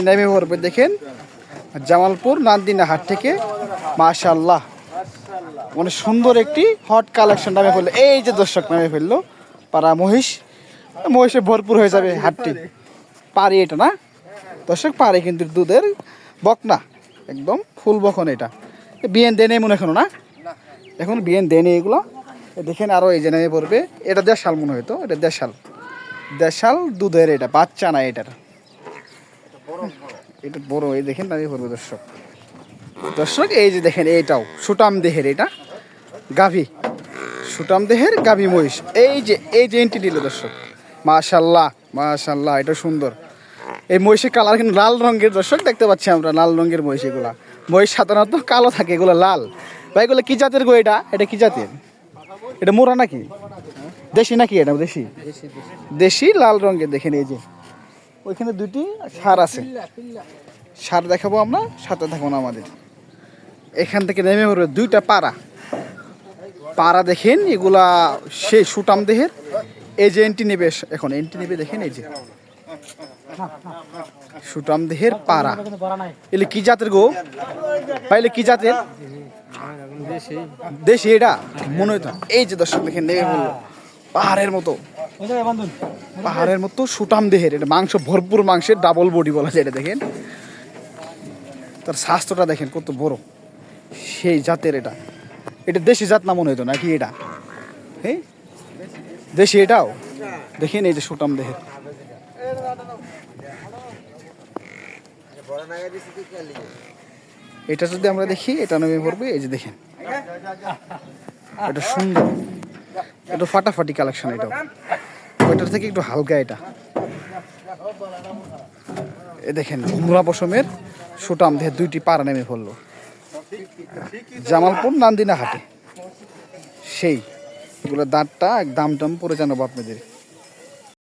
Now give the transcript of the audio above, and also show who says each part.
Speaker 1: নেমে পড়বে দেখেন জামালপুর নান্দিনা হাট থেকে। মাশাআল্লাহ অনেক সুন্দর একটি হট কালেকশন নামে ফেললো। এই যে দর্শক নামে ফেললো পাড়া মহিষে ভরপুর হয়ে যাবে হাটটি। পারি এটা না দর্শক, পারে কিন্তু দুধের বকনা, একদম ফুল বকন। এটা বিয়েন দেনে মনে এখনো না, এখন বিয়েন দেনে এগুলো দেখেন। আরও এই যে নেমে পড়বে, এটা দেড়শাল মনে হয়তো, এটা দেড়শাল দুধের, এটা বাচ্চা না এটার, এটা বড়। এই দেখেন নামে পড়বে দর্শক এই যে দেখেন এইটাও সুটাম দেহের, এটা গাভী, সুটাম দেহের গাভী মহিষ। এই যে এন্টি দিল দর্শক, মাশাল্লাহ মাশাল্লাহ, এটা সুন্দর। এই মহিষের কালার কিন্তু লাল রঙের দর্শক, দেখতে পাচ্ছি আমরা লাল রঙের মহিষ। এগুলা মহিষ সাধারণত কালো থাকে, এগুলো লাল। ভাই এগুলো কি জাতের গো? এটা কি জাতের? এটা মোরা নাকি দেশি নাকি? এটা দেশি লাল রঙের। দেখেন এই যে ওইখানে দুটি সার আছে, সার দেখাবো আমরা, সাথে থাকবো না আমাদের। এখান থেকে নেমে পড়বে দুইটা পাড়া দেখেন, এগুলা সেই সুটাম দেহের। এই যে এন্টি নেবে, এখন এন্টি নেবে দেখেন, এই যে সুটাম দেহের পাড়া। এলে কি জাতের গো? পাইলে কি জাতের? দেশি এটা মনে হইতো। এই যে দর্শক দেখেন নেমে পড়লো পাহাড়ের মতো সুটাম দেহের। এটা মাংস ভরপুর, মাংসের ডাবল বডি বলা যায়। এটা দেখেন তার স্বাস্থ্যটা দেখেন কত বড়, সেই জাতের। এটা দেশি জাত না মনে হইতো নাকি? এটা হ্যাঁ দেশি, এটাও দেখেন এই যে সুটাম দেহের। এটা যদি আমরা দেখি, এটা নেমে পড়বে। এই যে দেখেন এটা সুন্দর, এটা ফাটাফাটি কালেকশন। এটাও ওইটার থেকে একটু হালকা। এটা এ দেখেন ঘুমরা পশমের সুটাম দেহের দুইটি পাড়া নেমে পড়লো জামালপুর নান্দিনা হাটে। সেই এগুলো দাঁতটা দাম পরে জানাবো আপনাদের।